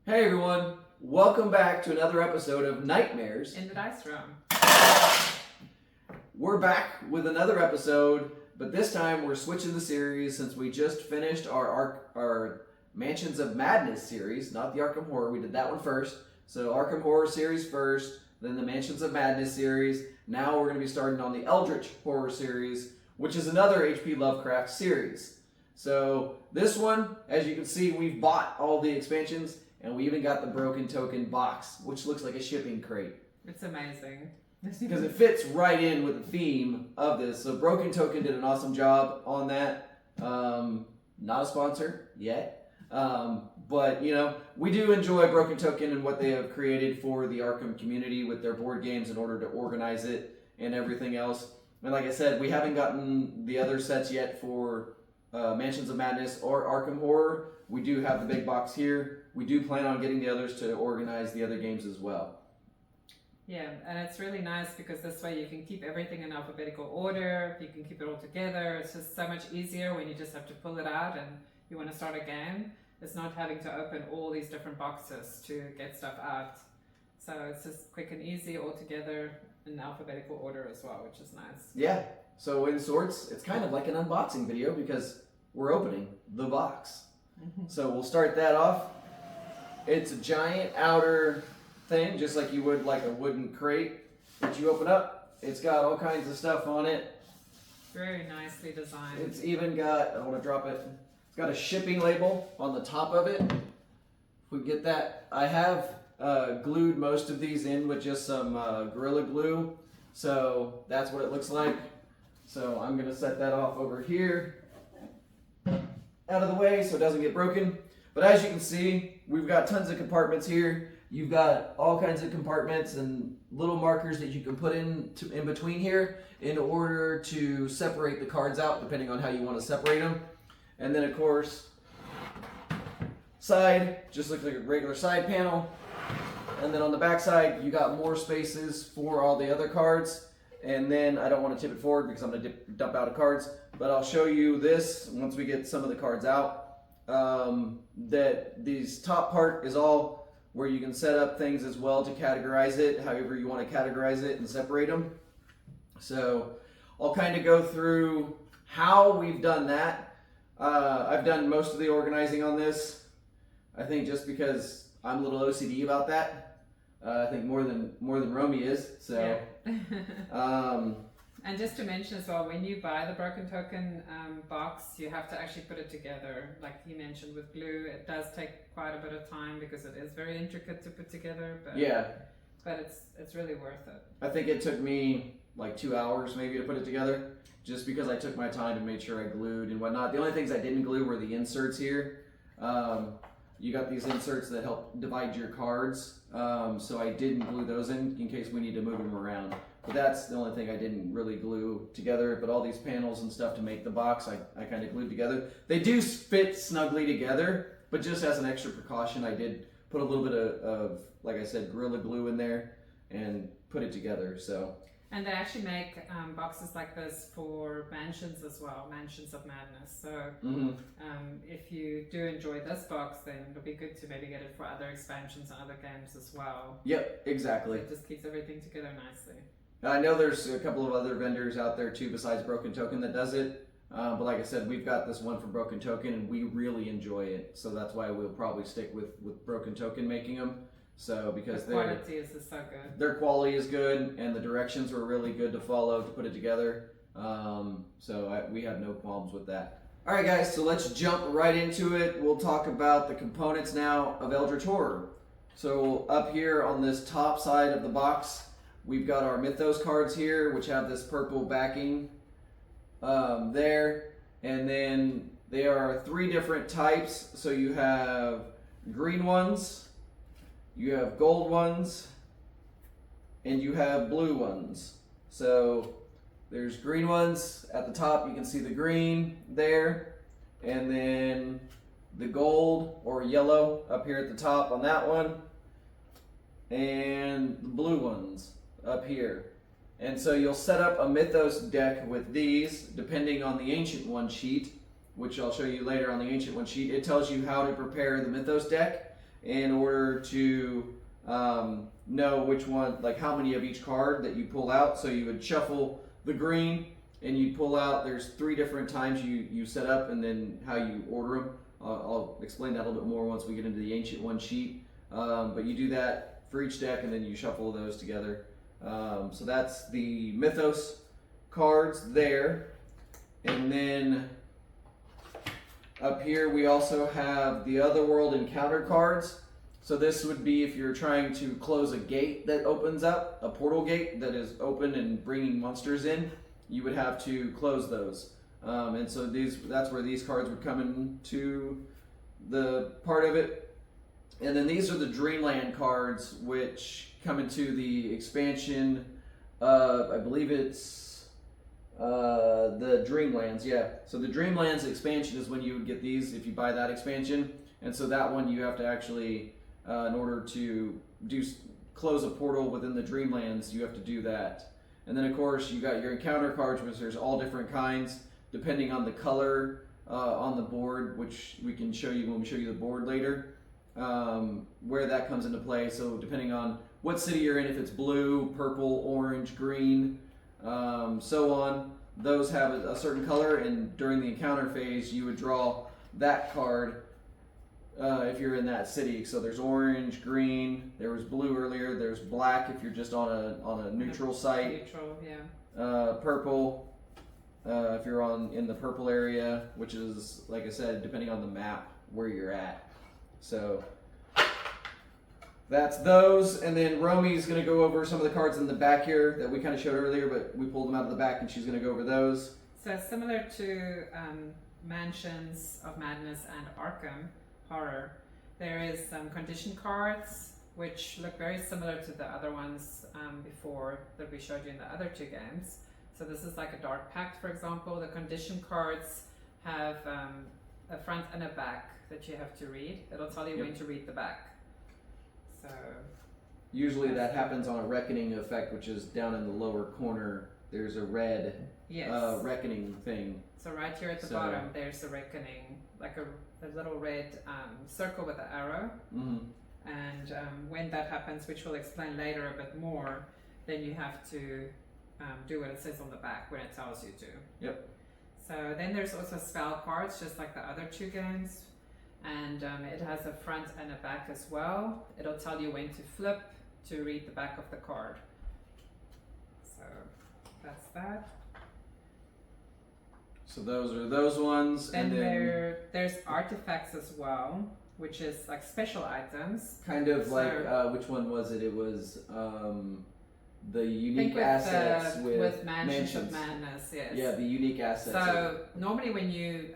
Hey everyone, welcome back to another episode of Nightmares In the Dice Room. We're back with another episode, but this time we're switching the series since we just finished our Mansions of Madness series, not the Arkham Horror. We did that one first. So Arkham Horror series first, then the Mansions of Madness series. Now we're going to be starting on the Eldritch Horror series, which is another H.P. Lovecraft series. So this one, as you can see, we've bought all the expansions. And we even got the Broken Token box, which looks like a shipping crate. It's amazing. Because it fits right in with the theme of this. So Broken Token did an awesome job on that. Not a sponsor yet. But, you know, we do enjoy Broken Token and what they have created for the Arkham community with their board games in order to organize it and everything else. And like I said, we haven't gotten the other sets yet for Mansions of Madness or Arkham Horror. We do have the big box here. We do plan on getting the others to organize the other games as well. Yeah, and it's really nice because this way you can keep everything in alphabetical order, you can keep it all together. It's just so much easier when you just have to pull it out and you want to start a game. It's not having to open all these different boxes to get stuff out. So it's just quick and easy all together in alphabetical order as well, which is nice. Yeah, so in sorts, it's kind of like an unboxing video because we're opening the box. So we'll start that off. It's a giant outer thing, just like you would like a wooden crate that you open up. It's got all kinds of stuff on it. Very nicely designed. It's even got, I don't want to drop it, it's got a shipping label on the top of it. If we get that, I have glued most of these in with just some Gorilla Glue. So that's what it looks like. So I'm going to set that off over here, out of the way so it doesn't get broken. But as you can see, we've got tons of compartments here. You've got all kinds of compartments and little markers that you can put in between here in order to separate the cards out, depending on how you want to separate them. And then, of course, side just looks like a regular side panel. And then on the back side, you got more spaces for all the other cards. And then I don't want to tip it forward because I'm going to dump out of cards, but I'll show you this once we get some of the cards out. That these top part is all where you can set up things as well to categorize it, however you want to categorize it and separate them. So I'll kind of go through how we've done that. I've done most of the organizing on this. I think just because I'm a little OCD about that. I think more than Romy is. So. Yeah. And just to mention as well, when you buy the Broken Token box, you have to actually put it together. Like he mentioned with glue, it does take quite a bit of time because it is very intricate to put together. But yeah. But it's really worth it. I think it took me like 2 hours maybe to put it together, just because I took my time and made sure I glued and whatnot. The only things I didn't glue were the inserts here. You got these inserts that help divide your cards, so I didn't glue those in case we need to move them around. But that's the only thing I didn't really glue together. But all these panels and stuff to make the box, I kind of glued together. They do fit snugly together, but just as an extra precaution, I did put a little bit of like I said, Gorilla Glue in there and put it together. So. And they actually make boxes like this for mansions as well, Mansions of Madness. So if you do enjoy this box, then it'll be good to maybe get it for other expansions and other games as well. Yep, exactly. It just keeps everything together nicely. I know there's a couple of other vendors out there too besides Broken Token that does it. But like I said, we've got this one from Broken Token and we really enjoy it. So that's why we'll probably stick with Broken Token making them. So because the quality is so good. Their quality is good and the directions were really good to follow to put it together. We have no qualms with that. All right, guys, so let's jump right into it. We'll talk about the components now of Eldritch Horror. So up here on this top side of the box, we've got our Mythos cards here, which have this purple backing there. And then there are 3 different types. So you have green ones, you have gold ones, and you have blue ones. So there's green ones at the top. You can see the green there. And then the gold or yellow up here at the top on that one. And the blue ones up here. And so you'll set up a Mythos deck with these, depending on the Ancient One sheet, which I'll show you later on the Ancient One sheet. It tells you how to prepare the Mythos deck. in order to know which one, like how many of each card that you pull out. So you would shuffle the green and you pull out, there's 3 different times you set up and then how you order them. I'll explain that a little bit more once we get into the Ancient One sheet. But you do that for each deck and then you shuffle those together. So that's the Mythos cards there. And then up here we also have the Otherworld Encounter cards. So this would be if you're trying to close a gate that opens up, a portal gate that is open and bringing monsters in, you would have to close those. And so that's where these cards would come into the part of it. And then these are the Dreamland cards, which come into the expansion of, I believe it's the Dreamlands, yeah. So the Dreamlands expansion is when you would get these if you buy that expansion. And so that one you have to actually, in order to close a portal within the Dreamlands, you have to do that. And then of course you got your encounter cards, which there's all different kinds depending on the color on the board, which we can show you when we show you the board later, where that comes into play. So depending on what city you're in, if it's blue, purple, orange, green, so on, those have a certain color, and during the encounter phase you would draw that card if you're in that city. So there's orange, green, there was blue earlier, there's black if you're just on a neutral site. Neutral, yeah. Purple if you're in the purple area, which is, like I said, depending on the map where you're at. So that's those, and then Romy's going to go over some of the cards in the back here that we kind of showed earlier, but we pulled them out of the back and she's going to go over those. So similar to Mansions of Madness and Arkham Horror, there is some condition cards which look very similar to the other ones before that we showed you in the other 2 games. So this is like a Dark Pact, for example. The condition cards have a front and a back that you have to read. It'll tell you when to read the back. So usually that happens on a Reckoning effect, which is down in the lower corner. There's a red Reckoning thing. So right here at the bottom, there's the Reckoning, like a little red circle with an arrow. Mm-hmm. And when that happens, which we'll explain later a bit more, then you have to do what it says on the back when it tells you to. Yep. So then there's also spell cards, just like the other 2 games. And it has a front and a back as well. It'll tell you when to flip to read the back of the card. So that's that. So those are those ones. Then, and then there's artifacts as well, which is like special items. Kind of like, which one was it? It was the unique assets with Mansions of Madness, yes. Yeah, the unique assets. So normally when you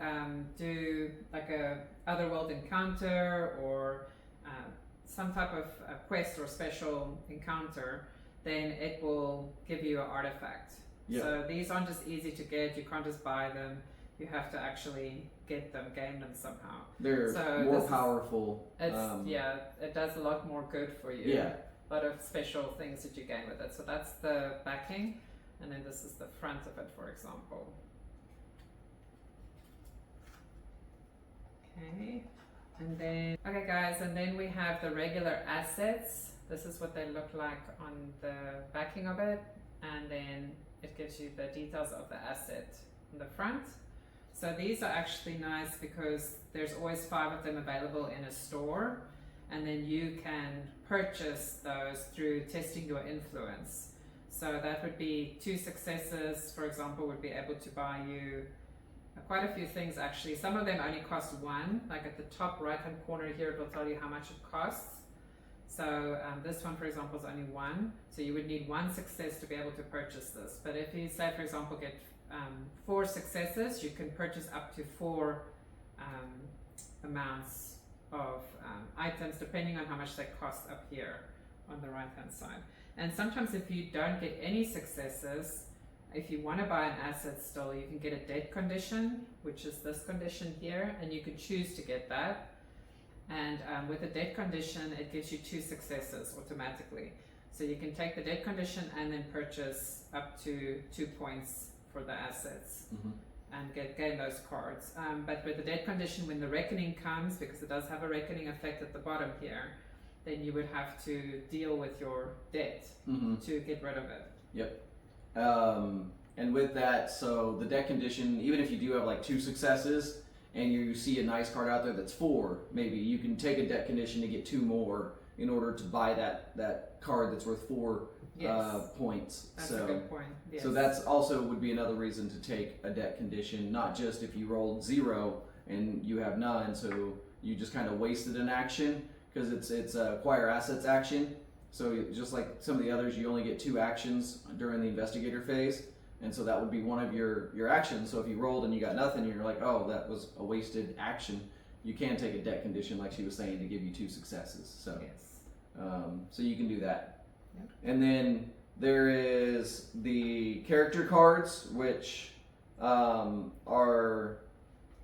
do like a Otherworld encounter or some type of quest or special encounter, then it will give you an artifact. Yep. So these aren't just easy to get. You can't just buy them. You have to actually get them, gain them somehow. They're more powerful. It does a lot more good for you. Yeah. A lot of special things that you gain with it. So that's the backing, and then this is the front of it, for example. Okay, and then, okay guys, and then we have the regular assets. This is what they look like on the backing of it, and then it gives you the details of the asset in the front. So these are actually nice because there's always 5 of them available in a store, and then you can purchase those through testing your influence. So that would be 2 successes, for example, would be able to buy you quite a few things actually. Some of them only cost 1, like at the top right hand corner here it will tell you how much it costs. So this one, for example, is only 1, so you would need 1 success to be able to purchase this. But if you say, for example, get 4 successes, you can purchase up to 4 amounts of items depending on how much they cost up here on the right hand side. And sometimes if you don't get any successes, if you want to buy an asset still, you can get a dead condition, which is this condition here, and you can choose to get that. And with a dead condition, it gives you 2 successes automatically. So you can take the dead condition and then purchase up to 2 points for the assets. Mm-hmm. and gain those cards. But with the dead condition, when the reckoning comes, because it does have a reckoning effect at the bottom here, then you would have to deal with your debt to get rid of it. Yep. And with that, so the debt condition, even if you do have like 2 successes and you see a nice card out there that's 4, maybe you can take a debt condition to get 2 more in order to buy that card that's worth 4 points. That's a good point. Yes. So that's also would be another reason to take a debt condition, not just if you rolled 0 and you have none, so you just kind of wasted an action, because it's a acquire assets action. So just like some of the others, you only get 2 actions during the investigator phase, and so that would be one of your actions. So if you rolled and you got nothing, you're like, oh, that was a wasted action. You can take a debt condition, like she was saying, to give you 2 successes. So so you can do that. Yep. And then there is the character cards, which are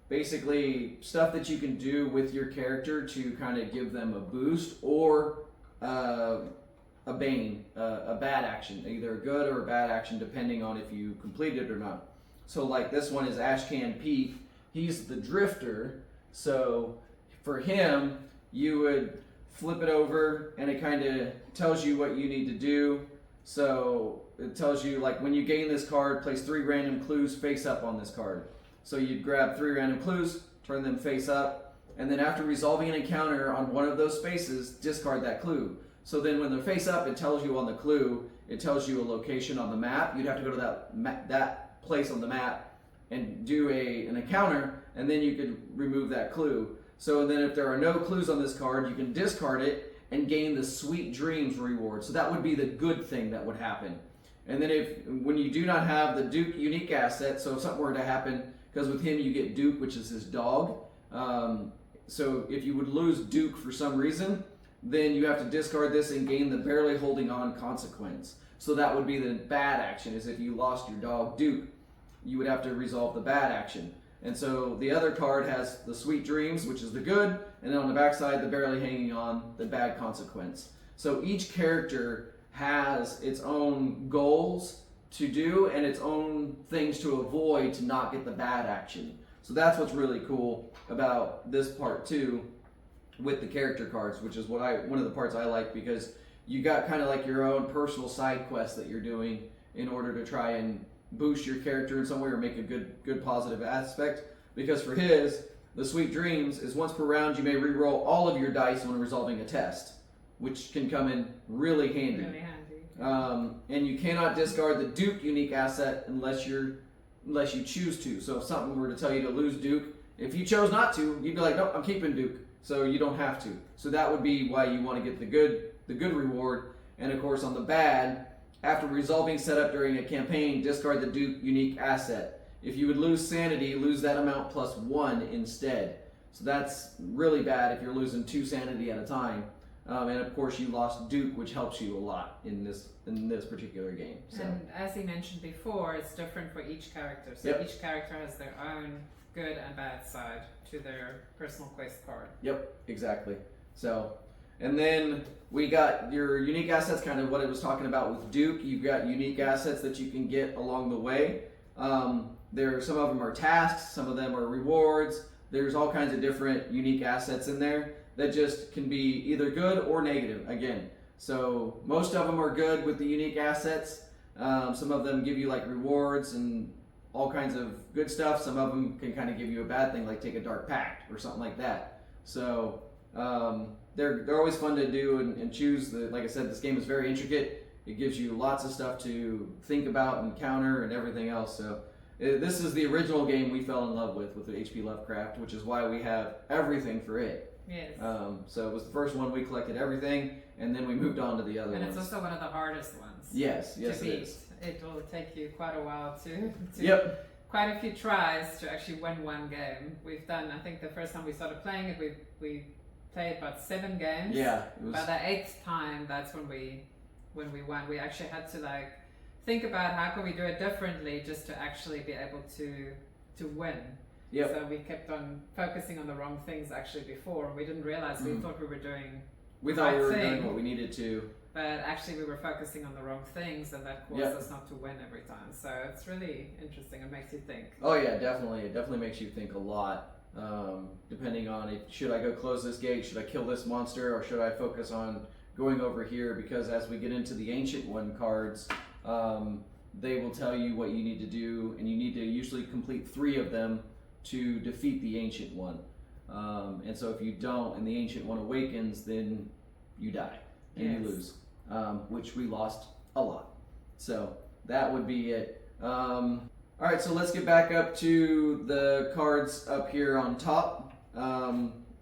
basically stuff that you can do with your character to kind of give them a boost or a bane, a bad action, either a good or a bad action, depending on if you complete it or not. So like this one is Ashcan Pete. He's the drifter. So for him, you would flip it over and it kind of tells you what you need to do. So it tells you, like, when you gain this card, place 3 random clues face up on this card. So you'd grab 3 random clues, turn them face up, and then after resolving an encounter on one of those spaces, discard that clue. So then when they're face up, it tells you on the clue, it tells you a location on the map. You'd have to go to that place on the map and do an encounter, and then you could remove that clue. So then if there are no clues on this card, you can discard it and gain the Sweet Dreams reward. So that would be the good thing that would happen. And then when you do not have the Duke unique asset, so if something were to happen, because with him you get Duke, which is his dog. So if you would lose Duke for some reason, then you have to discard this and gain the barely holding on consequence. So that would be the bad action, is if you lost your dog Duke, you would have to resolve the bad action. And so the other card has the Sweet Dreams, which is the good, and then on the backside, the barely hanging on, the bad consequence. So each character has its own goals to do and its own things to avoid to not get the bad action. So that's what's really cool about this part too, with the character cards, which is one of the parts I like, because you got kind of like your own personal side quest that you're doing in order to try and boost your character in some way or make a good positive aspect. Because for his, the Sweet Dreams is once per round you may re-roll all of your dice when resolving a test, which can come in really handy. Really handy. And you cannot discard the Duke unique asset unless you choose to. So if something were to tell you to lose Duke, if you chose not to, you'd be like, nope, I'm keeping Duke. So you don't have to. So that would be why you want to get the good reward. And of course on the bad, after resolving setup during a campaign, discard the Duke unique asset. If you would lose sanity, lose that amount plus 1 instead. So that's really bad if you're losing 2 sanity at a time. And of course you lost Duke, which helps you a lot in this particular game. So. And as he mentioned before, it's different for each character. So each character has their own good and bad side to their personal quest card. Yep, exactly. So, and then we got your unique assets, kind of what it was talking about with Duke. You've got unique assets that you can get along the way. Some of them are tasks, some of them are rewards. There's all kinds of different unique assets in there that just can be either good or negative, again. So most of them are good with the unique assets. Some of them give you like rewards and all kinds of good stuff. Some of them can kind of give you a bad thing, like take a dark pact or something like that. So they're always fun to do and choose. Like I said, this game is very intricate. It gives you lots of stuff to think about and counter and everything else. So this is the original game we fell in love with the H.P. Lovecraft, which is why we have everything for it. Yes. So it was the first one we collected everything, and then we moved on to the other ones. And it's also one of the hardest ones. Yes, to beat. it is. It will take you quite a while to Yep. quite a few tries to actually win one game. We've done, I think the first time we started playing it, we played about 7 games. Yeah. It was. By the 8th time, that's when we won. We actually had to like think about how can we do it differently just to actually be able to win. Yep. So we kept on focusing on the wrong things actually before. We didn't realize we thought we were doing We thought we were doing what we needed to. but actually we were focusing on the wrong things, and that caused us not to win every time. So it's really interesting. It makes you think. Oh yeah, definitely. It definitely makes you think a lot. Depending on should I go close this gate, should I kill this monster, or should I focus on going over here? Because as we get into the Ancient One cards, they will tell you what you need to do, and you need to usually complete 3 of them to defeat the Ancient One. And so if you don't, and the Ancient One awakens, then you die and you lose, which we lost a lot. So that would be it. All right, so let's get back up to the cards up here on top.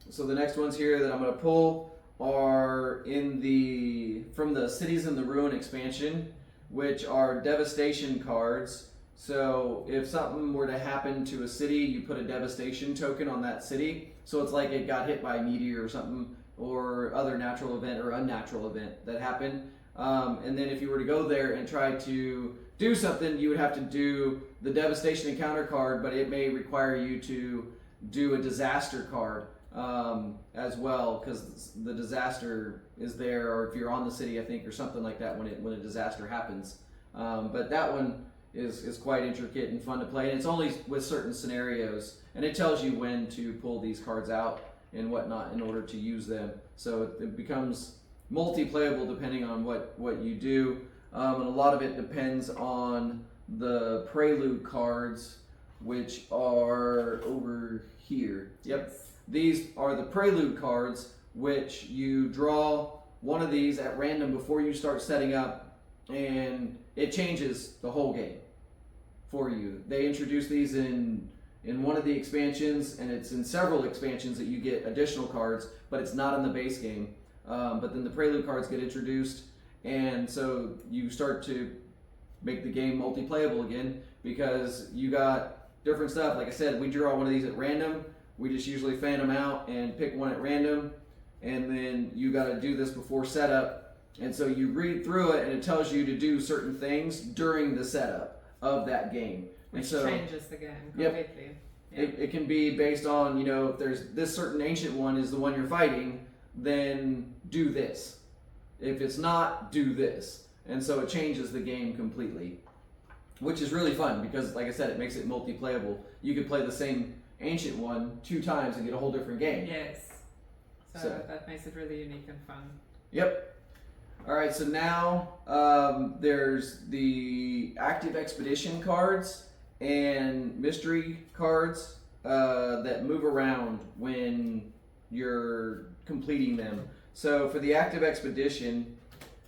So the next ones here that I'm going to pull are from the Cities in the Ruin expansion, which are devastation cards. So if something were to happen to a city, you put a devastation token on that city. So it's like it got hit by a meteor or something, or other natural event or unnatural event that happened. And then if you were to go there and try to do something, you would have to do the devastation encounter card, but it may require you to do a disaster card as well, because the disaster is there, or if you're on the city, I think, or something like that when a disaster happens. But that one is quite intricate and fun to play, and it's only with certain scenarios, and it tells you when to pull these cards out and whatnot in order to use them. So it becomes multi-playable depending on what you do, and a lot of it depends on the prelude cards, which are over here. Yep. Yes. These are the prelude cards, which you draw one of these at random before you start setting up, and it changes the whole game for you. They introduce these in one of the expansions, and it's in several expansions that you get additional cards, but it's not in the base game. But then the prelude cards get introduced, and so you start to make the game multi-playable again, because you got different stuff. Like I said, we draw one of these at random. We just usually fan them out and pick one at random, and then you got to do this before setup. And so you read through it, and it tells you to do certain things during the setup of that game. Which and so, changes the game completely. Yep. It can be based on, if there's this certain ancient one is the one you're fighting, then do this. If it's not, do this. And so it changes the game completely, which is really fun because, like I said, it makes it multi-playable. You could play the same ancient one 2 times and get a whole different game. Yes. So that makes it really unique and fun. Yep. All right, so now there's the active expedition cards and mystery cards that move around when you're completing them. So for the active expedition,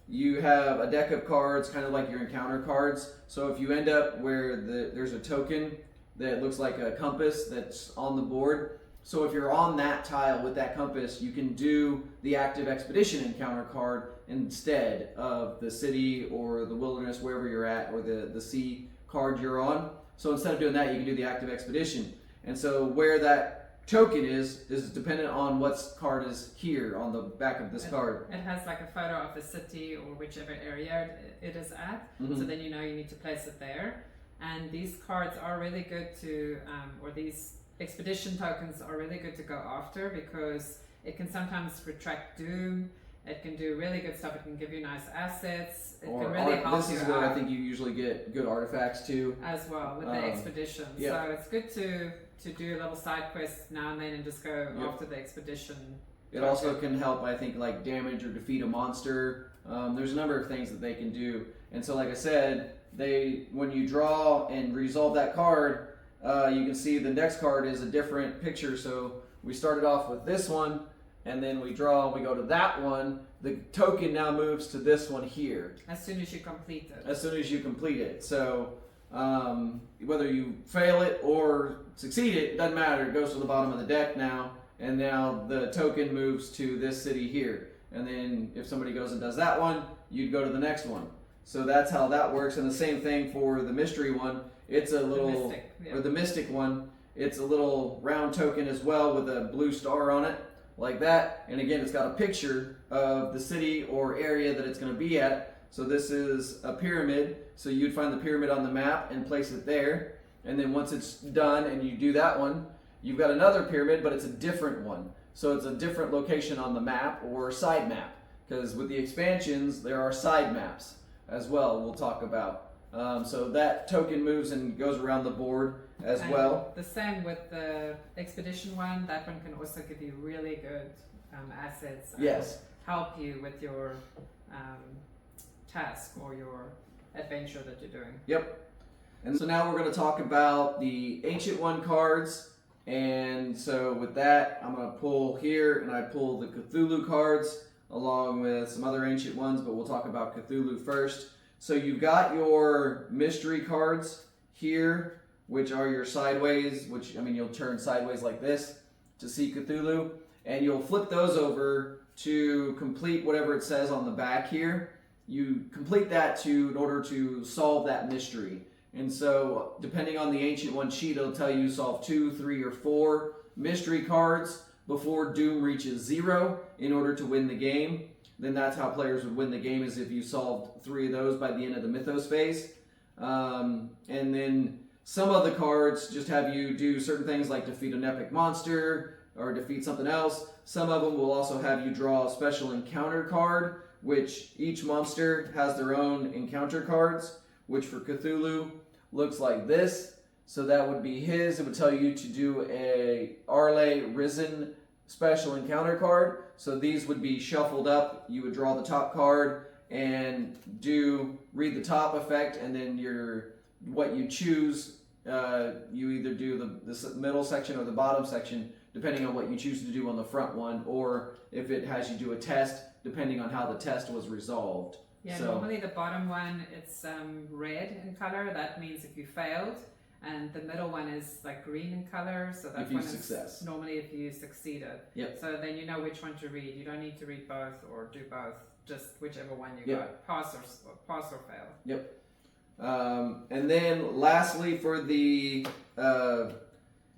you have a deck of cards, kind of like your encounter cards. So if you end up where there's a token that looks like a compass that's on the board, so if you're on that tile with that compass, you can do the active expedition encounter card instead of the city or the wilderness, wherever you're at, or the sea card you're on. So instead of doing that, you can do the active expedition. And so where that token is dependent on what card is here on the back of this card. It has like a photo of the city or whichever area it is at, so then you know you need to place it there. And these cards are really good to, or these expedition tokens are really good to go after, because it can sometimes retract doom. It can do really good stuff. It can give you nice assets. It can really help you. This is where I think you usually get good artifacts too. As well with the expedition. Yeah. So it's good to do a little side quest now and then and just go after the expedition. It also can help, I think, like damage or defeat a monster. There's a number of things that they can do. And so, like I said, when you draw and resolve that card, you can see the next card is a different picture. So we started off with this one, and then we go to that one. The token now moves to this one here. As soon as you complete it. As soon as you complete it. So whether you fail it or succeed it, doesn't matter. It goes to the bottom of the deck now, and now the token moves to this city here. And then if somebody goes and does that one, you'd go to the next one. So that's how that works. And the same thing for the mystery one. It's a little, or the mystic one, it's a little round token as well with a blue star on it, like that. And again, it's got a picture of the city or area that it's going to be at. So this is a pyramid. So you'd find the pyramid on the map and place it there. And then once it's done and you do that one, you've got another pyramid, but it's a different one. So it's a different location on the map or side map. because with the expansions, there are side maps as well, we'll talk about. So that token moves and goes around the board as And well. the same with the expedition one. That one can also give you really good assets. And Yes. help you with your task or your adventure that you're doing. Yep. And so now we're going to talk about the Ancient One cards. And so with that, I'm going to pull here, and I pull the Cthulhu cards along with some other Ancient Ones, but we'll talk about Cthulhu first. So you've got your mystery cards here, which are your sideways, which, I mean, you'll turn sideways like this to see Cthulhu, and you'll flip those over to complete whatever it says on the back here. You complete that in order to solve that mystery. And so, depending on the Ancient One sheet, it'll tell you solve 2, 3, or 4 mystery cards before Doom reaches 0 in order to win the game. Then that's how players would win the game, is if you solved 3 of those by the end of the Mythos phase. And then some of the cards just have you do certain things like defeat an epic monster or defeat something else. Some of them will also have you draw a special encounter card, which each monster has their own encounter cards, which for Cthulhu looks like this. So that would be his. It would tell you to do a Arle Risen special encounter card. So these would be shuffled up. You would draw the top card and read the top effect, and then what you choose, you either do the middle section or the bottom section, depending on what you choose to do on the front one, or if it has you do a test, depending on how the test was resolved. Yeah, So, normally the bottom one, it's red in color. That means if you failed. And the middle one is like green in color. So that if you one success. is normally if you succeeded. Yep. So then you know which one to read. You don't need to read both or do both. Just whichever one you Yep. got. Pass or fail. Yep. And then lastly, for the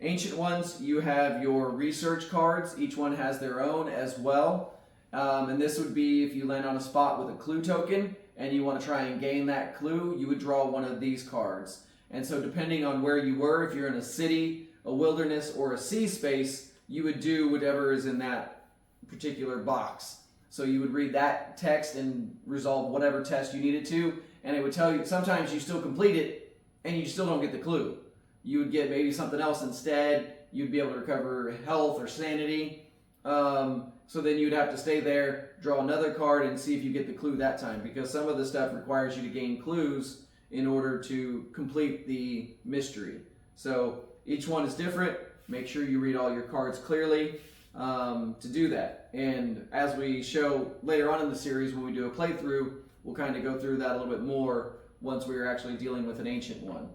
Ancient Ones, you have your research cards. Each one has their own as well. And this would be if you land on a spot with a clue token and you want to try and gain that clue, you would draw one of these cards. And so depending on where you were, if you're in a city, a wilderness, or a sea space, you would do whatever is in that particular box. So you would read that text and resolve whatever test you needed to, and it would tell you, sometimes you still complete it and you still don't get the clue. You would get maybe something else instead. You'd be able to recover health or sanity. So then you'd have to stay there, draw another card, and see if you get the clue that time, because some of the stuff requires you to gain clues in order to complete the mystery. So each one is different. Make sure you read all your cards clearly to do that. And as we show later on in the series, when we do a playthrough, we'll kind of go through that a little bit more once we're actually dealing with an Ancient One.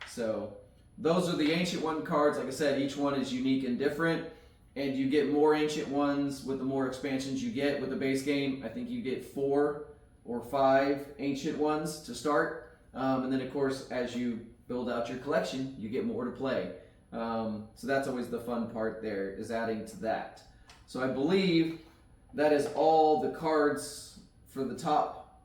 So those are the Ancient One cards. Like I said, each one is unique and different. And you get more Ancient Ones with the more expansions you get. With the base game, I think you get 4 or 5 Ancient Ones to start. And then, of course, as you build out your collection, you get more to play. So that's always the fun part there, is adding to that. So I believe that is all the cards for the top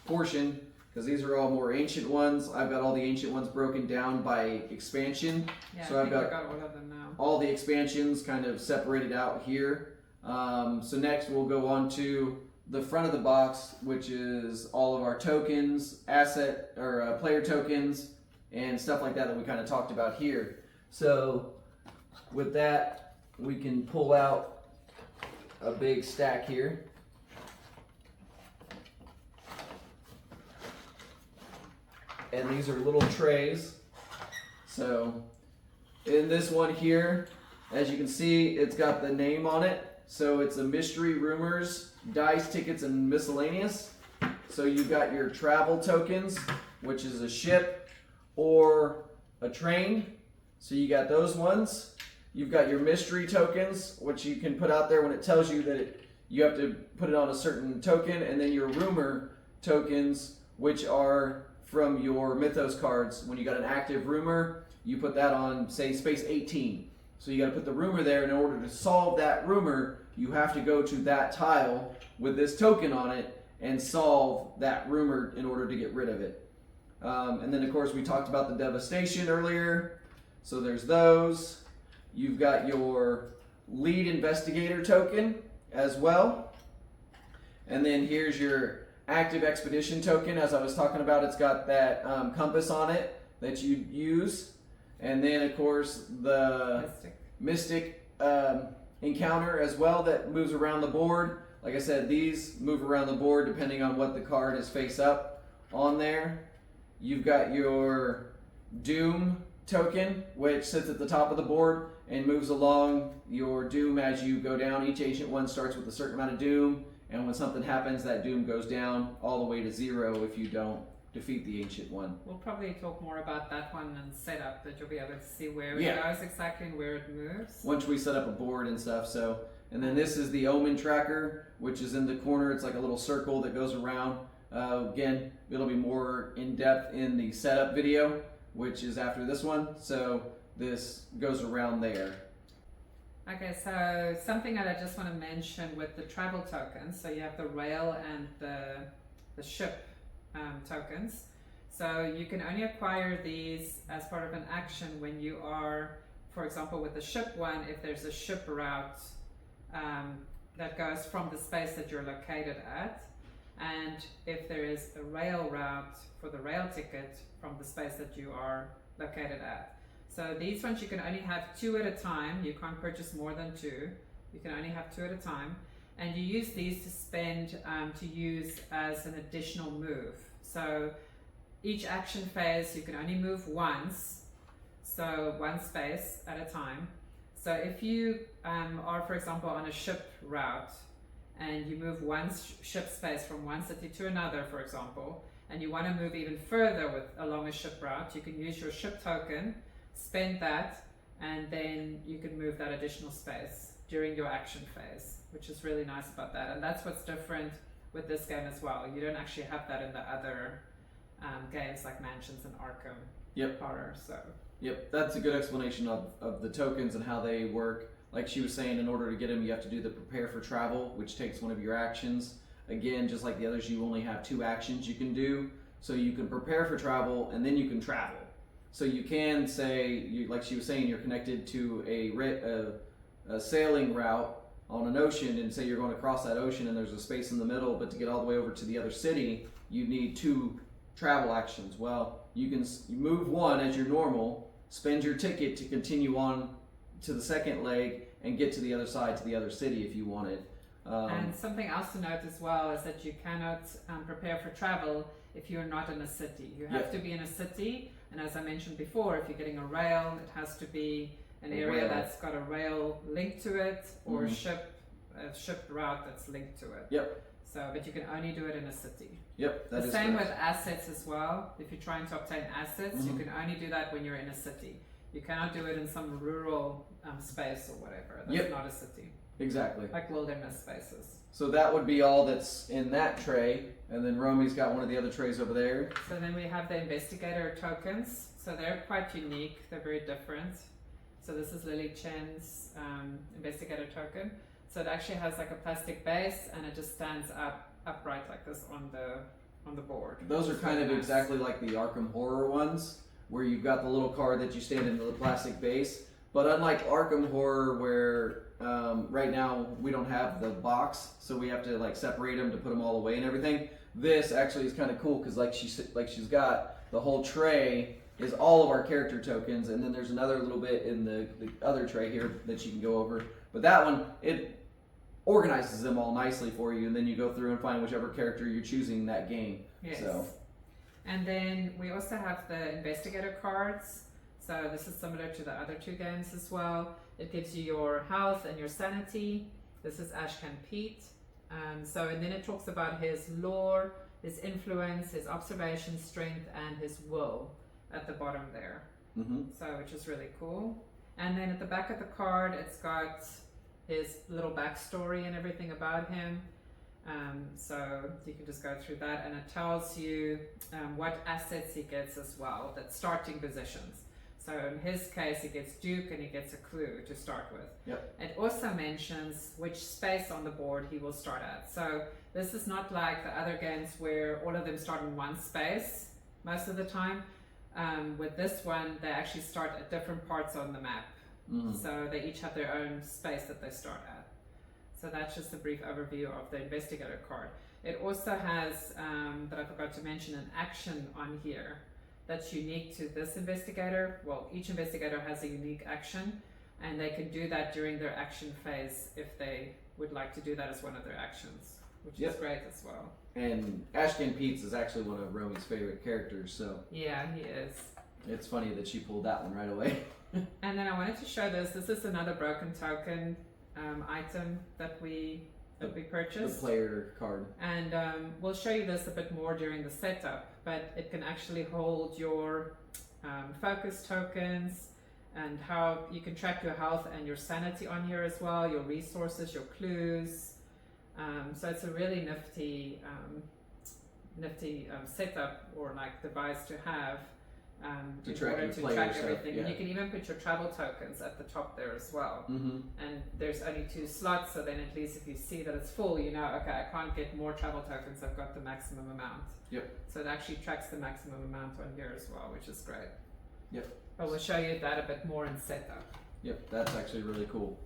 portion, because these are all more Ancient Ones. I've got all the Ancient Ones broken down by expansion. Yeah, So I I've think got I got all of them now. all the expansions kind of separated out here. So next we'll go on to the front of the box, which is all of our tokens, asset or player tokens, and stuff like that we kind of talked about here. So with that, we can pull out a big stack here. And these are little trays. So in this one here, as you can see, it's got the name on it. So it's a Mystery Rumors, Dice, Tickets, and Miscellaneous. So you've got your travel tokens, which is a ship or a train. So you got those ones. You've got your mystery tokens, which you can put out there when it tells you that you have to put it on a certain token. And then your rumor tokens, which are from your Mythos cards. When you got an active rumor, you put that on, say, space 18. So you got to put the rumor there. In order to solve that rumor, you have to go to that tile with this token on it and solve that rumor in order to get rid of it. And then, of course, we talked about the devastation earlier. So there's those. You've got your lead investigator token as well. And then here's your active expedition token. As I was talking about, it's got that compass on it that you use. And then, of course, the Mystic encounter as well that moves around the board. Like I said, these move around the board depending on what the card is face up on there. You've got your Doom token, which sits at the top of the board and moves along your Doom as you go down. Each Ancient One starts with a certain amount of Doom, and when something happens, that Doom goes down all the way to 0 if you don't defeat the Ancient One. We'll probably talk more about that one and setup, that you'll be able to see where it goes exactly and where it moves. Once we set up a board and stuff, so. And then this is the Omen tracker, which is in the corner. It's like a little circle that goes around. Again, it'll be more in depth in the setup video, which is after this one. So this goes around there. Okay, so something that I just want to mention with the travel tokens. So you have the rail and the ship tokens. So you can only acquire these as part of an action when you are, for example, with the ship one, if there's a ship route that goes from the space that you're located at, and if there is a rail route for the rail ticket from the space that you are located at. So these ones you can only have 2 at a time. You can't purchase more than 2. You can only have 2 at a time. And you use these to spend, to use as an additional move. So each action phase you can only move once, so 1 space at a time. So if you are, for example, on a ship route and you move 1 ship space from 1 city to another, for example, and you want to move even further along a ship route, you can use your ship token, spend that, and then you can move that additional space during your action phase, which is really nice about that. And that's what's different with this game as well. You don't actually have that in the other games like Mansions and Arkham Horror. So. Yep, that's a good explanation of the tokens and how they work. Like she was saying, in order to get them, you have to do the prepare for travel, which takes one of your actions. Again, just like the others, you only have 2 actions you can do. So you can prepare for travel, and then you can travel. So you can say, like she was saying, you're connected to a sailing route on an ocean, and say you're going to cross that ocean and there's a space in the middle, but to get all the way over to the other city, you need 2 travel actions. Well, you can move 1 as your normal, spend your ticket to continue on to the second leg and get to the other side, to the other city if you wanted. And something else to note as well is that you cannot prepare for travel if you're not in a city. You have to be in a city, and as I mentioned before, if you're getting a rail, it has to be an area that's got a rail linked to it, or a ship route that's linked to it. Yep. So, but you can only do it in a city. Yep, that the is same correct. with assets as well. If you're trying to obtain assets, you can only do that when you're in a city. You cannot do it in some rural space or whatever. That's not a city. Exactly. Like wilderness spaces. So that would be all that's in that tray, and then Romy's got one of the other trays over there. So then we have the investigator tokens. So they're quite unique. They're very different. So this is Lily Chen's investigator token. So it actually has like a plastic base, and it just stands upright like this on the board. Those are kind of exactly like the Arkham Horror ones, where you've got the little card that you stand into the plastic base. But unlike Arkham Horror, where right now we don't have the box, so we have to like separate them to put them all away and everything. This actually is kind of cool because she's got the whole tray is all of our character tokens, and then there's another little bit in the other tray here that you can go over. But that one, it organizes them all nicely for you, and then you go through and find whichever character you're choosing that game. Yes. So. And then we also have the investigator cards. So this is similar to the other 2 games as well. It gives you your health and your sanity. This is Ashcan Pete. And then it talks about his lore, his influence, his observation, strength, and his will at the bottom there. So which is really cool. And then at the back of the card, it's got his little backstory and everything about him. So you can just go through that, and it tells you what assets he gets as well, that starting positions. So in his case, he gets Duke and he gets a clue to start with. Yep. It also mentions which space on the board he will start at. So this is not like the other games where all of them start in 1 space most of the time. With this one, they actually start at different parts on the map. So they each have their own space that they start at. So that's just a brief overview of the investigator card. It also has, that I forgot to mention, an action on here that's unique to this investigator. Well, each investigator has a unique action, and they can do that during their action phase if they would like to do that as one of their actions, which is great as well. And Ashton Pete's is actually one of Romy's favorite characters, so yeah, he is. It's funny that she pulled that one right away. And then I wanted to show this. This is another broken token item that we purchased. The player card. And we'll show you this a bit more during the setup, but it can actually hold your focus tokens and how you can track your health and your sanity on here as well, your resources, your clues. So it's a really nifty setup or like device to have To in track order your to player track stuff, everything. yeah. And you can even put your travel tokens at the top there as well. Mm-hmm. And there's only 2 slots, so then at least if you see that it's full, you know, okay, I can't get more travel tokens, I've got the maximum amount. Yep. So it actually tracks the maximum amount on here as well, which is great. Yep. But we'll show you that a bit more in setup. Yep, that's actually really cool.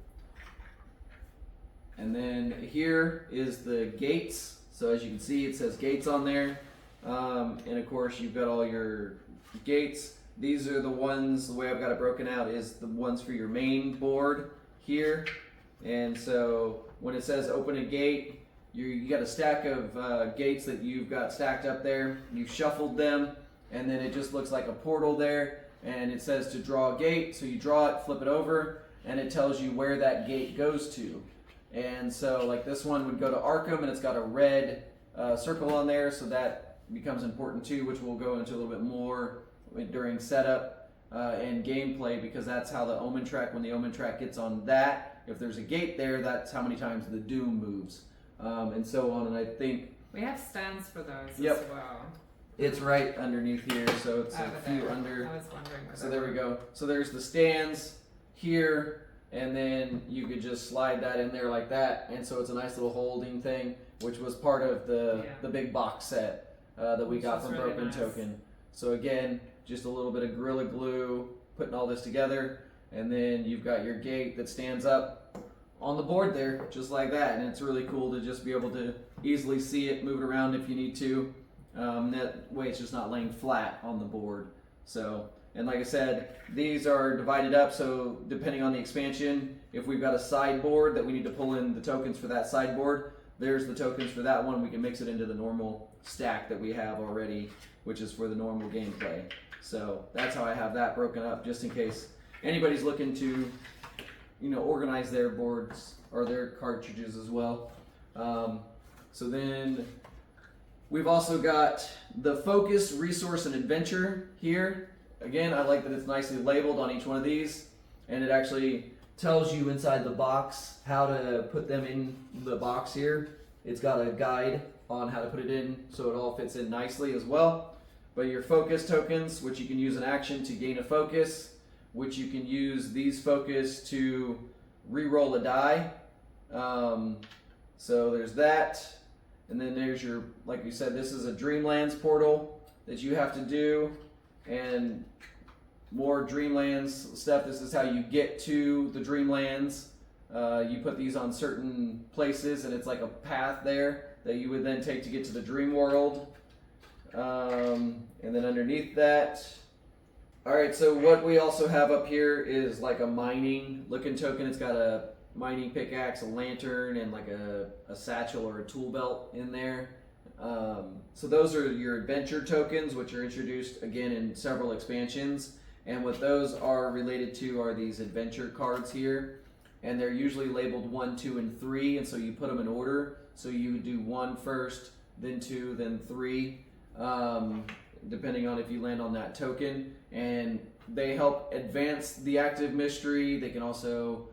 And then here is the gates. So as you can see, it says gates on there. And of course, you've got all your gates. These are the ones, the way I've got it broken out is the ones for your main board here. And so when it says open a gate, you got a stack of gates that you've got stacked up there. You've shuffled them, and then it just looks like a portal there. And it says to draw a gate. So you draw it, flip it over, and it tells you where that gate goes to. And so like this one would go to Arkham, and it's got a red circle on there, so that becomes important too, which we'll go into a little bit more during setup and gameplay, because that's how the omen track, when the omen track gets on that, if there's a gate there, that's how many times the doom moves, and so on. And I think we have stands for those Yep. as well. it's right underneath here, so it's Over a few there. under. I was wondering where So they there were. we go. So there's the stands here, and then you could just slide that in there like that, and so it's a nice little holding thing, which was part of the big box set that we Which got is from really Broken nice. Token. So again, just a little bit of Gorilla Glue, putting all this together, and then you've got your gate that stands up on the board there, just like that, and it's really cool to just be able to easily see it, move it around if you need to. That way it's just not laying flat on the board. So, and like I said, these are divided up, so depending on the expansion, if we've got a sideboard that we need to pull in the tokens for that sideboard, there's the tokens for that one. We can mix it into the normal stack that we have already, which is for the normal gameplay. So that's how I have that broken up, just in case anybody's looking to, organize their boards or their cartridges as well. So then we've also got the focus, resource, and adventure here. Again, I like that it's nicely labeled on each one of these, and it actually tells you inside the box how to put them in the box here. It's got a guide on how to put it in so it all fits in nicely as well. But your focus tokens, which you can use an action to gain a focus, which you can use these focus to re-roll a die. So there's that. And then there's your, like we said, this is a Dreamlands portal that you have to do. And more Dreamlands stuff. This is how you get to the Dreamlands. You put these on certain places, and it's like a path there that you would then take to get to the dream world. And then underneath that, alright, so what we also have up here is like a mining looking token. It's got a mining pickaxe, a lantern, and like a satchel or a tool belt in there. So those are your adventure tokens, which are introduced again in several expansions. And what those are related to are these adventure cards here. And they're usually labeled 1, 2, and 3. And so you put them in order. So you would do 1 first, then 2, then 3. Depending on if you land on that token, and they help advance the active mystery. They can also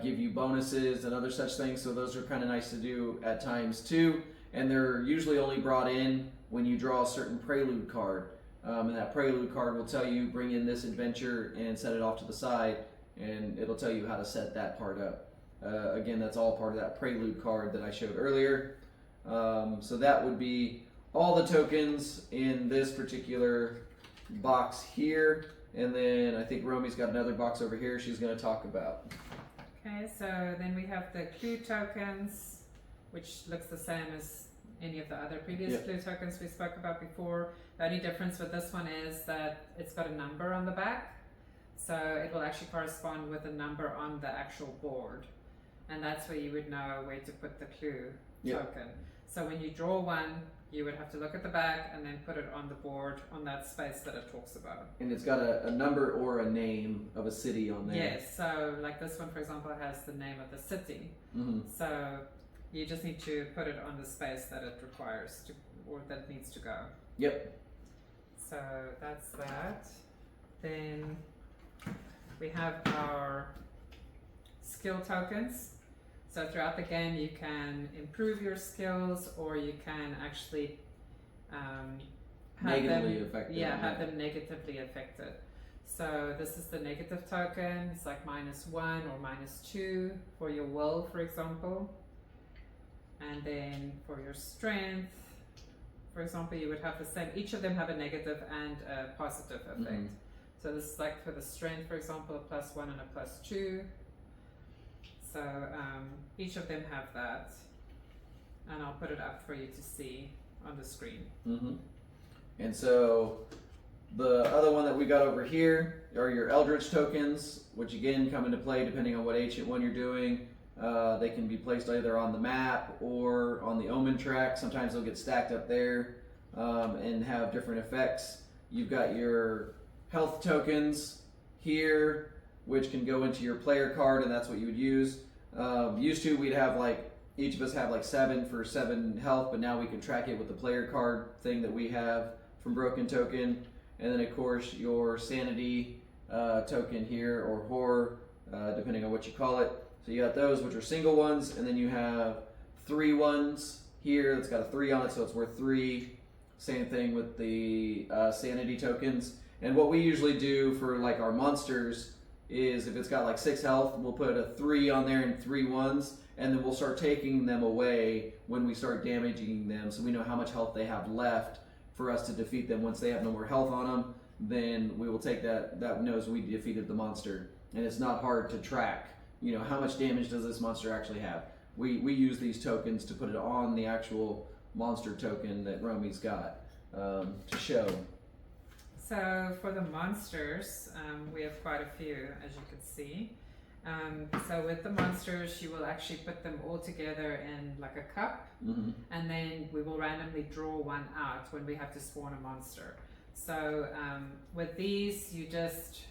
give you bonuses and other such things, so those are kind of nice to do at times too. And they're usually only brought in when you draw a certain prelude card, and that prelude card will tell you bring in this adventure and set it off to the side, and it'll tell you how to set that part up. Again, that's all part of that prelude card that I showed earlier. So that would be all the tokens in this particular box here, and then I think Romy's got another box over here she's going to talk about. Okay, so then we have the clue tokens, which looks the same as any of the other previous clue tokens we spoke about before. The only difference with this one is that it's got a number on the back, so it will actually correspond with a number on the actual board, and that's where you would know where to put the clue token. So when you draw one, you would have to look at the back and then put it on the board on that space that it talks about. And it's got a number or a name of a city on there. Yes, so like this one, for example, has the name of the city. So you just need to put it on the space that it requires to, or that it needs to go. Yep. So that's that. Then we have our skill tokens. So throughout the game you can improve your skills, or you can actually have Negatively them, affected. have them negatively affected. So this is the negative token. It's like -1 or -2 for your will, for example. And then for your strength, for example, you would have the same. Each of them have a negative and a positive effect. So this is like for the strength, for example, a +1 and a +2. So each of them have that, and I'll put it up for you to see on the screen. And so the other one that we got over here are your Eldritch tokens, which again come into play depending on what ancient one you're doing. They can be placed either on the map or on the omen track. Sometimes they'll get stacked up there and have different effects. You've got your health tokens here, which can go into your player card, and that's what you would use. Used to, we'd have like, each of us have like 7 for 7 health, but now we can track it with the player card thing that we have from Broken Token. And then of course your sanity token here, or horror, depending on what you call it. So you got those, which are single ones, and then you have 3 ones here that's got a 3 on it, so it's worth 3. Same thing with the sanity tokens. And what we usually do for like our monsters is, if it's got like 6 health, we'll put a 3 on there and 3 ones, and then we'll start taking them away when we start damaging them, so we know how much health they have left for us to defeat them. Once they have no more health on them, then we will take that knows we defeated the monster. And it's not hard to track, you know, how much damage does this monster actually have. We use these tokens to put it on the actual monster token that Romy's got to show. So for the monsters, we have quite a few, as you can see. So with the monsters, you will actually put them all together in like a cup, and then we will randomly draw one out when we have to spawn a monster. So with these, you just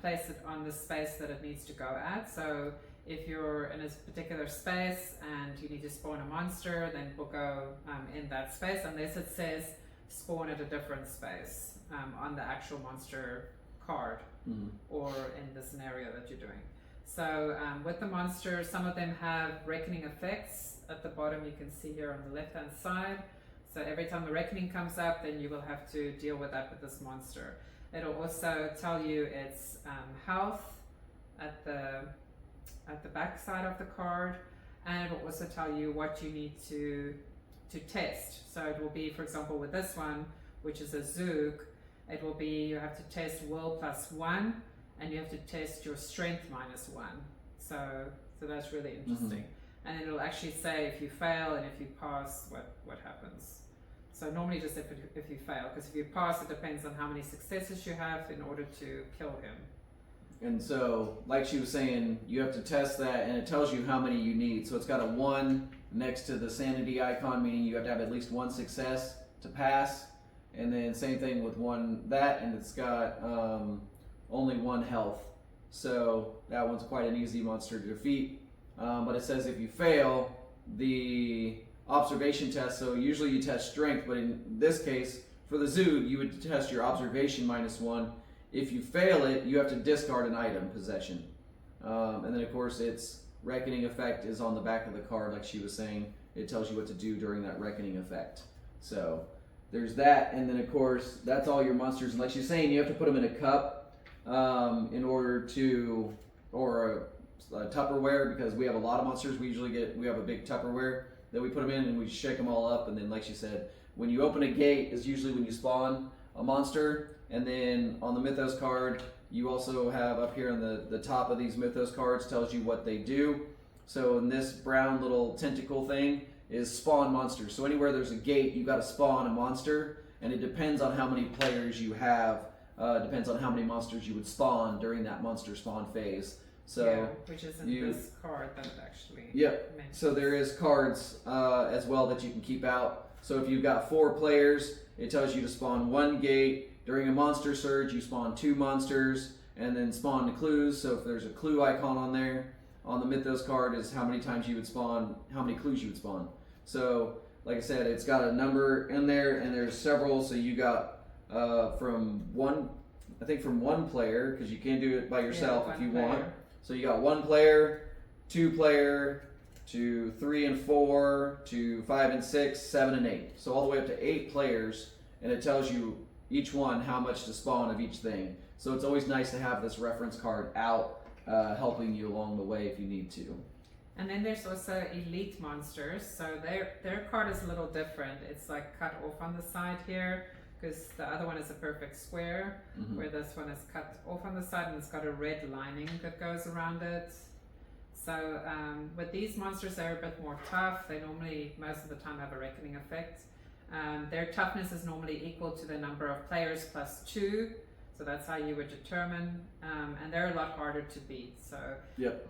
place it on the space that it needs to go at. So if you're in a particular space and you need to spawn a monster, then we'll go in that space, unless it says spawn at a different space on the actual monster card or in the scenario that you're doing. So with the monsters, some of them have reckoning effects. At the bottom you can see here on the left hand side. So every time the reckoning comes up, then you will have to deal with that with this monster. It'll also tell you its health at the back side of the card, and it will also tell you what you need to test. So it will be, for example, with this one, which is a Zook, it will be you have to test will +1, and you have to test your strength -1. So that's really interesting. And it'll actually say if you fail and if you pass, what happens. So normally just if you fail, because if you pass, it depends on how many successes you have in order to kill him. And so, like she was saying, you have to test that, and it tells you how many you need. So it's got a 1 next to the sanity icon, meaning you have to have at least 1 success to pass. And then same thing with and it's got only 1 health. So that one's quite an easy monster to defeat. But it says if you fail the observation test, so usually you test strength, but in this case, for the zoo, you would test your observation -1. If you fail it, you have to discard an item possession. And then of course its reckoning effect is on the back of the card, like she was saying. It tells you what to do during that reckoning effect. So there's that, and then of course that's all your monsters. And like she's saying, you have to put them in a cup in order to, or a Tupperware, because we have a lot of monsters. We have a big Tupperware that we put them in, and we shake them all up. And then, like she said, when you open a gate is usually when you spawn a monster, and then on the Mythos card You also have up here on the top of these Mythos cards tells you what they do. So in this brown little tentacle thing is spawn monsters. So anywhere there's a gate, you got to spawn a monster, and it depends on how many players you have. Depends on how many monsters you would spawn during that monster spawn phase. So yeah, which is in this card that it actually. Yep. mentions. So there is cards as well that you can keep out. So if you've got 4 players, it tells you to spawn 1 gate. During a monster surge, you spawn 2 monsters and then spawn the clues. So if there's a clue icon on there, on the Mythos card is how many times you would spawn, how many clues you would spawn. So like I said, it's got a number in there, and there's several. So you got from one player, because you can do it by yourself if you want. So you got 1 player, 2 player, to 3 and 4, to 5 and 6, 7 and 8. So all the way up to 8 players, and it tells you each one how much to spawn of each thing. So it's always nice to have this reference card out, helping you along the way if you need to. And then there's also elite monsters. So their card is a little different. It's like cut off on the side here, because the other one is a perfect square, where this one is cut off on the side and it's got a red lining that goes around it. So with these monsters, they're a bit more tough. They normally, most of the time, have a reckoning effect. Their toughness is normally equal to the number of players plus 2. So that's how you would determine. And they're a lot harder to beat. So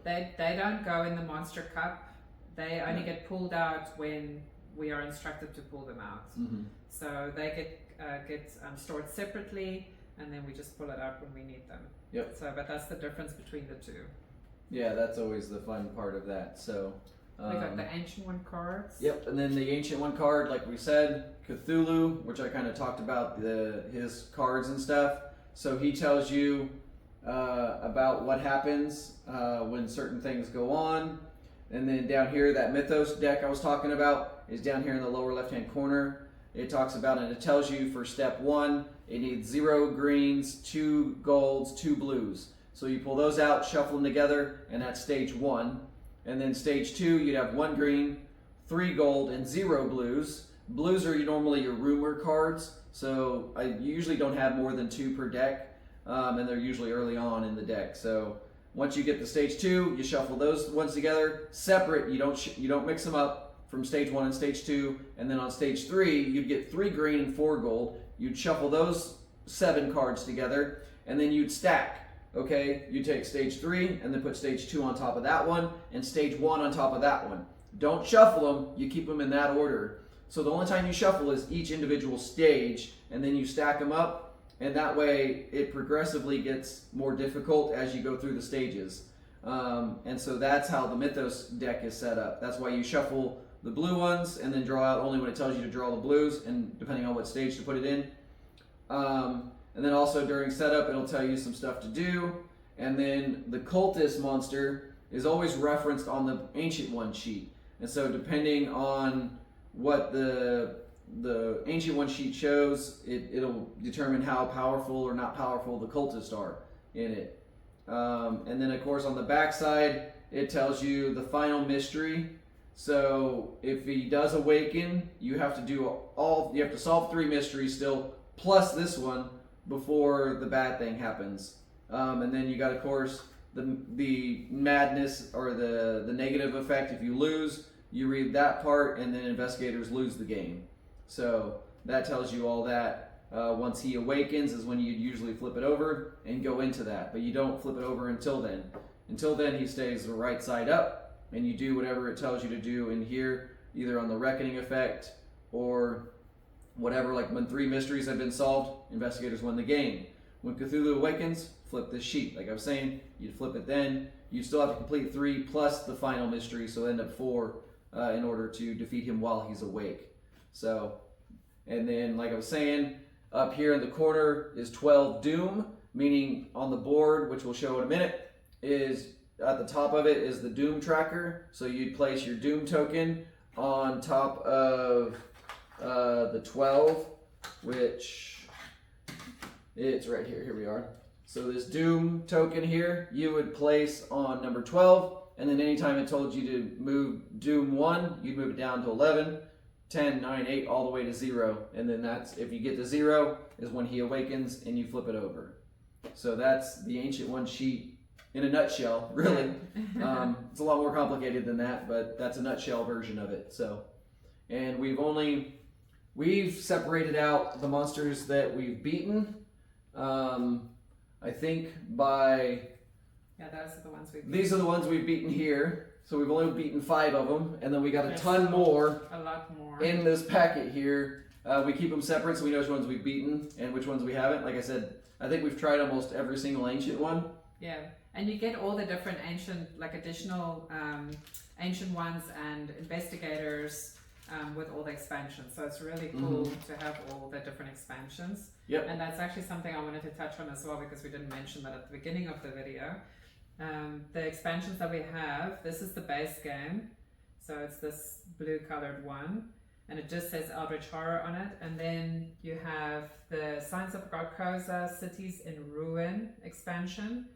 they don't go in the monster cup. They only get pulled out when we are instructed to pull them out. So they get stored separately, and then we just pull it out when we need them. So, but that's the difference between the two. Yeah, that's always the fun part of that. So we got the Ancient One cards. Yep, and then the Ancient One card, like we said, Cthulhu, which I kind of talked about his cards and stuff. So he tells you about what happens when certain things go on. And then down here, that Mythos deck I was talking about is down here in the lower left-hand corner. It talks about it. It tells you for step 1, it needs 0 greens, 2 golds, 2 blues. So you pull those out, shuffle them together, and that's stage 1. And then stage 2, you'd have 1 green, 3 gold, and 0 blues. Blues are normally your rumor cards, so I usually don't have more than 2 per deck, and they're usually early on in the deck. So once you get to stage 2, you shuffle those ones together separate. You don't mix them up from stage 1 and stage 2, and then on stage 3, you'd get 3 green and 4 gold. You'd shuffle those 7 cards together, and then you'd stack. Okay, you take stage 3 and then put stage 2 on top of that one and stage 1 on top of that one. Don't shuffle them, you keep them in that order. So the only time you shuffle is each individual stage, and then you stack them up, and that way it progressively gets more difficult as you go through the stages. And so that's how the Mythos deck is set up. That's why you shuffle the blue ones and then draw out only when it tells you to draw the blues, and depending on what stage to put it in. And then also during setup, it'll tell you some stuff to do. And then the cultist monster is always referenced on the Ancient One sheet. And so depending on what the Ancient One sheet shows, it'll determine how powerful or not powerful the cultists are in it. And then of course on the back side, it tells you the final mystery. So if he does awaken, you have to solve 3 mysteries still, plus this one, before the bad thing happens. And then you got, of course, the madness or the negative effect. If you lose, you read that part, and then investigators lose the game. So that tells you all that. Once he awakens is when you'd usually flip it over and go into that. But you don't flip it over until then. Until then, he stays the right side up, and you do whatever it tells you to do in here, either on the reckoning effect or whatever. Like when 3 mysteries have been solved, investigators win the game. When Cthulhu awakens, flip this sheet. Like I was saying, you'd flip it then. You still have to complete 3 plus the final mystery, so end up 4 in order to defeat him while he's awake. So, and then like I was saying, up here in the corner is 12 Doom, meaning on the board, which we'll show in a minute, is at the top of it is the Doom tracker. So you'd place your Doom token on top of the 12, which it's right here. Here we are. So this Doom token here, you would place on number 12, and then anytime it told you to move Doom 1, you'd move it down to 11, 10, 9, 8, all the way to 0. And then that's, if you get to 0, is when he awakens and you flip it over. So that's the Ancient One sheet in a nutshell, really. It's a lot more complicated than that, but that's a nutshell version of it. So, and we've separated out the monsters that we've beaten. I think by those are the ones we've beaten. These are the ones we've beaten here. So we've only beaten 5 of them, and then we got a ton more. A lot more in this packet here. We keep them separate so we know which ones we've beaten and which ones we haven't. Like I said, I think we've tried almost every single ancient one. Yeah, and you get all the different ancient, like additional ancient ones and investigators with all the expansions. So it's really cool to have all the different expansions. Yep. And that's actually something I wanted to touch on as well, because we didn't mention that at the beginning of the video. The expansions that we have, this is the base game. So it's this blue colored one, and it just says Eldritch Horror on it. And then you have the Signs of Carcosa Cities in Ruin expansion.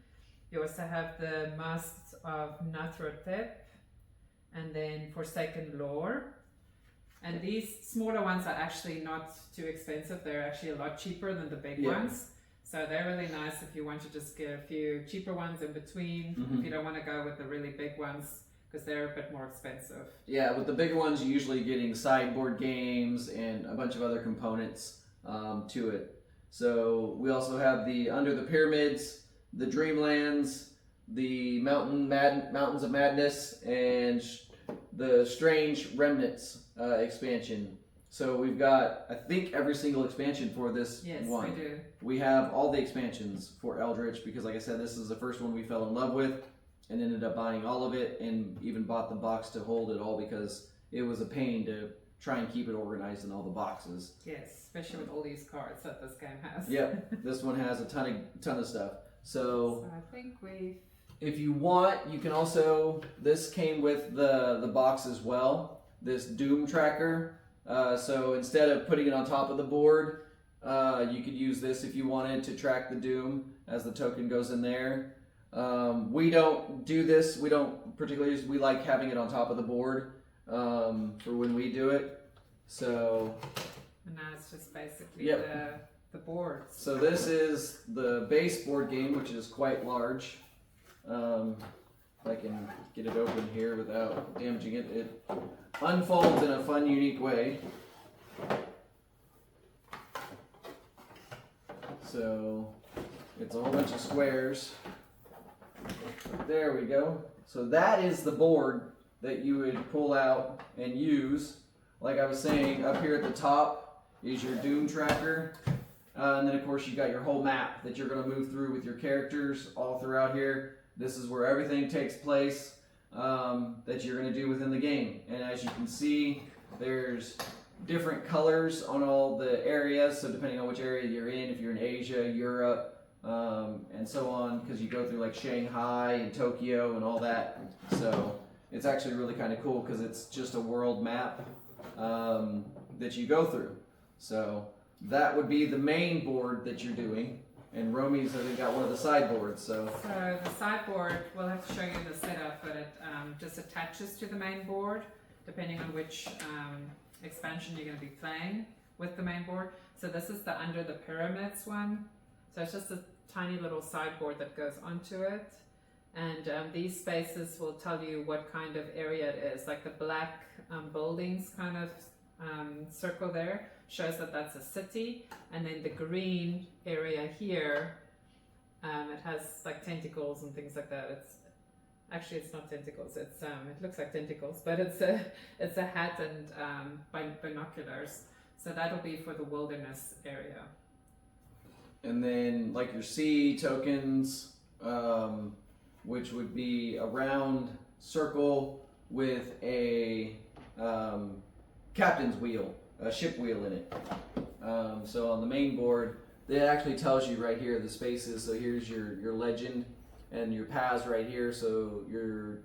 You also have the Masks of Nathrotep, and then Forsaken Lore. And these smaller ones are actually not too expensive. They're actually a lot cheaper than the big ones. So they're really nice if you want to just get a few cheaper ones in between, if you don't want to go with the really big ones, because they're a bit more expensive. Yeah, with the bigger ones, you're usually getting sideboard games and a bunch of other components to it. So we also have the Under the Pyramids, the Dreamlands, the Mountains of Madness, and the Strange Remnants expansion. So we've got, I think, every single expansion for this one. Yes, we do. We have all the expansions for Eldritch because, like I said, this is the first one we fell in love with and ended up buying all of it, and even bought the box to hold it all because it was a pain to try and keep it organized in all the boxes. Yes, especially with all these cards that this game has. Yep, this one has a ton of stuff. So I think we... If you want, you can also, this came with the box as well, this Doom tracker. So instead of putting it on top of the board, you could use this if you wanted to track the Doom as the token goes in there. We don't do this. We don't particularly, we like having it on top of the board for when we do it. So. And now it's just basically the boards. So this is the base board game, which is quite large. If I can get it open here without damaging it, it unfolds in a fun, unique way. So it's a whole bunch of squares. There we go. So that is the board that you would pull out and use. Like I was saying, up here at the top is your Doom tracker. And then of course you got your whole map that you're going to move through with your characters all throughout here. This is where everything takes place that you're going to do within the game. And as you can see, there's different colors on all the areas. So depending on which area you're in, if you're in Asia, Europe, and so on, because you go through like Shanghai and Tokyo and all that. So it's actually really kind of cool because it's just a world map that you go through. So that would be the main board that you're doing. And Romy's got one of the sideboards, so the sideboard, we'll have to show you the setup, but it just attaches to the main board, depending on which expansion you're going to be playing with the main board. So this is the Under the Pyramids one. So it's just a tiny little sideboard that goes onto it. And these spaces will tell you what kind of area it is. Like the black buildings kind of circle there shows that that's a city, and then the green area here, it has like tentacles and things like that. It's not tentacles. It looks like tentacles, but it's a hat and binoculars. So that'll be for the wilderness area. And then like your sea tokens, which would be a round circle with a captain's wheel, a ship wheel in it. So on the main board, it actually tells you right here the spaces. So here's your legend and your paths right here. So your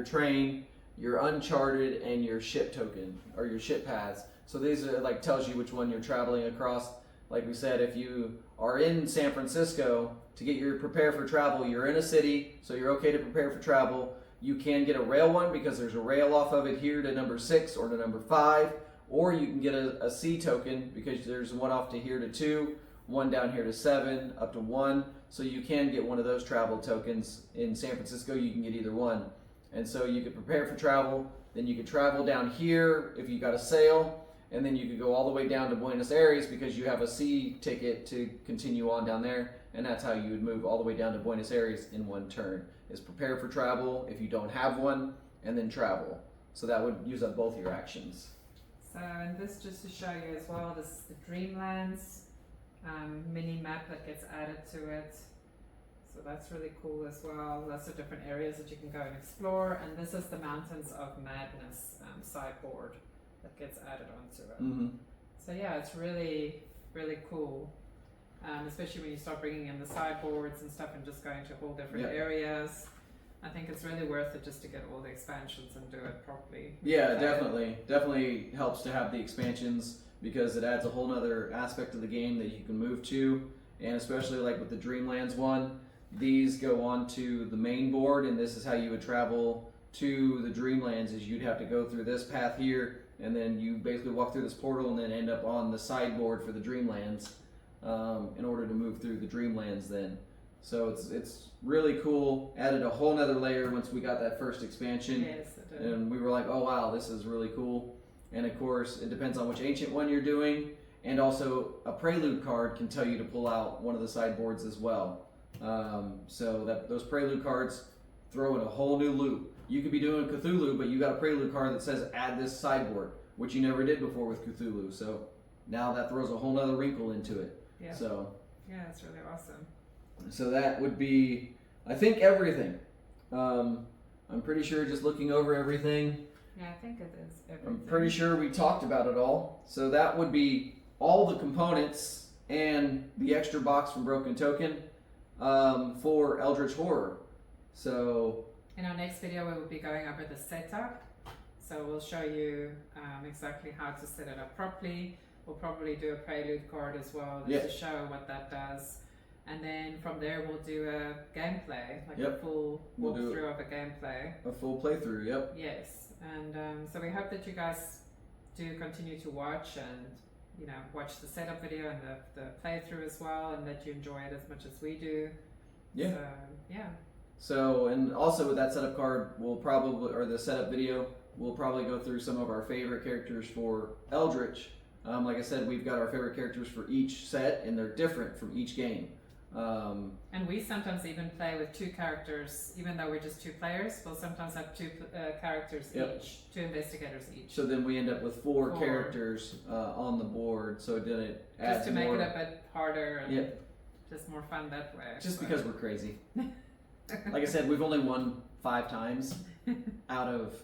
train, your uncharted, and your ship token or your ship paths. So these are like tells you which one you're traveling across. Like we said, if you are in San Francisco to get your prepare for travel, you're in a city, so you're okay to prepare for travel. You can get a rail one because there's a rail off of it here to number 6 or to number 5. Or you can get a C token because there's one off to here to 2, one down here to 7, up to 1. So you can get one of those travel tokens. In San Francisco, you can get either one. And so you could prepare for travel, then you could travel down here if you got a sale, and then you could go all the way down to Buenos Aires because you have a sea ticket to continue on down there, and that's how you would move all the way down to Buenos Aires in one turn, is prepare for travel if you don't have one, and then travel. So that would use up both your actions. So, and this just to show you as well, this is the Dreamlands mini map that gets added to it. So that's really cool as well. Lots of different areas that you can go and explore. And this is the Mountains of Madness sideboard that gets added onto it. Mm-hmm. So yeah, it's really, really cool. Especially when you start bringing in the sideboards and stuff and just going to whole different areas. I think it's really worth it just to get all the expansions and do it properly. Yeah, definitely. Definitely helps to have the expansions because it adds a whole nother aspect of the game that you can move to. And especially like with the Dreamlands one, these go onto the main board, and this is how you would travel to the Dreamlands, is you'd have to go through this path here, and then you basically walk through this portal and then end up on the sideboard for the Dreamlands in order to move through the Dreamlands then. So it's really cool. Added a whole nother layer once we got that first expansion. Yes, it did. And we were like, oh wow, this is really cool. And of course, it depends on which ancient one you're doing. And also, a prelude card can tell you to pull out one of the sideboards as well. So that those prelude cards throw in a whole new loop. You could be doing Cthulhu, but you got a prelude card that says add this sideboard, which you never did before with Cthulhu. So now that throws a whole nother wrinkle into it. Yeah. So yeah, it's really awesome. So that would be, I think, everything. I'm pretty sure just looking over everything, Yeah, I think it is everything. I'm pretty sure we talked about it all. So that would be all the components and the extra box from Broken Token for Eldritch Horror. So in our next video, we will be going over the setup. So we'll show you exactly how to set it up properly. We'll probably do a prelude card as well just to show what that does. And then from there, we'll do a gameplay, like a full walkthrough of a gameplay. A full playthrough, yep. Yes, and so we hope that you guys do continue to watch and, you know, watch the setup video and the playthrough as well, and that you enjoy it as much as we do. Yeah. So, yeah. So, and also with that setup card, we'll probably, or the setup video, we'll probably go through some of our favorite characters for Eldritch. Like I said, we've got our favorite characters for each set, and they're different from each game. And we sometimes even play with two characters, even though we're just two players. We'll sometimes have two characters each, two investigators each. So then we end up with four characters on the board. So then it adds just to make more, it a bit harder and just more fun that way. Just because we're crazy. Like I said, we've only won 5 times out of,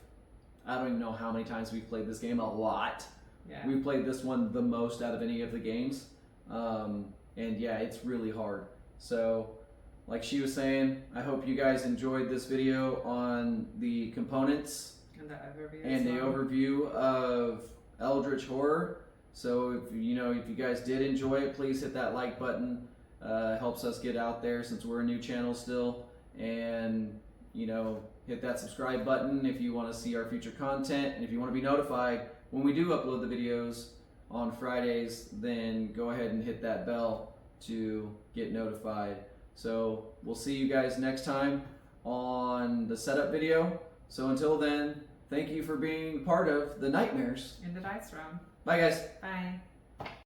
I don't even know how many times we've played this game. A lot. Yeah. We've played this one the most out of any of the games. And yeah, it's really hard. So, like she was saying, I hope you guys enjoyed this video on the components and the overview of Eldritch Horror. So if you guys did enjoy it, please hit that like button. Helps us get out there since we're a new channel still. And hit that subscribe button if you want to see our future content, and if you want to be notified when we do upload the videos on Fridays, then go ahead and hit that bell to get notified. So we'll see you guys next time on the setup video. So until then, thank you for being part of the Nightmares in the dice room. Bye guys. Bye.